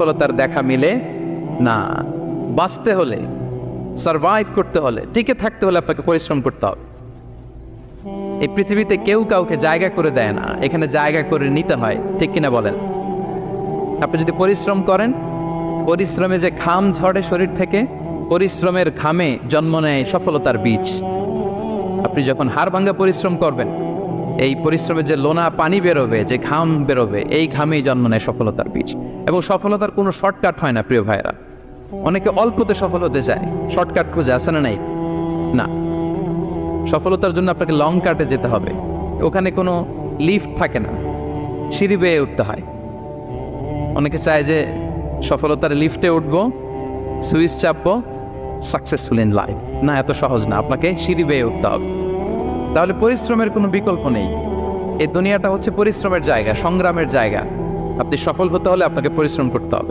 সফলতার দেখা মিলে না। বাঁচতে হলে, সারভাইভ করতে হলে, টিকে থাকতে হলে আপনাকে পরিশ্রম করতে হবে। এই পৃথিবীতে কেউ কাউকে জায়গা করে দেয় না, এখানে জায়গা করে নিতে হয়, ঠিক কিনা বলেন? আপনি যদি পরিশ্রম করেন, পরিশ্রমে যে ঘাম ঝরে শরীর থেকে, পরিশ্রমের ঘামে জন্ম নেয় সফলতার বীজ। আপনি যখন হাড় ভাঙা পরিশ্রম করবেন, এই পরিশ্রমে যে লোনা পানি বেরোবে, যে ঘাম বেরোবে, এই ঘামেই জন্ম নেয় সফলতার বীজ। এবং সফলতার কোনো শর্টকাট হয় না প্রিয় ভাইরা। অনেকে অল্পতে সফল হতে চায়, শর্টকাট খুঁজে, আসে না নাই? না, সফলতার জন্য আপনাকে লং কাটে যেতে হবে। ওখানে কোনো লিফট থাকে না, সিঁড়ি বেয়ে উঠতে হয়। অনেকে চায় যে সফলতার লিফটে উঠবো, সুইচ চাপবো, সাকসেসফুল ইন লাইফ। না, এত সহজ না, আপনাকে সিঁড়ি বেয়ে উঠতে হবে। তাহলে পরিশ্রমের কোনো বিকল্প নেই। এই দুনিয়াটা হচ্ছে পরিশ্রমের জায়গা, সংগ্রামের জায়গা। আপনি সফল হতে হলে আপনাকে পরিশ্রম করতে হবে।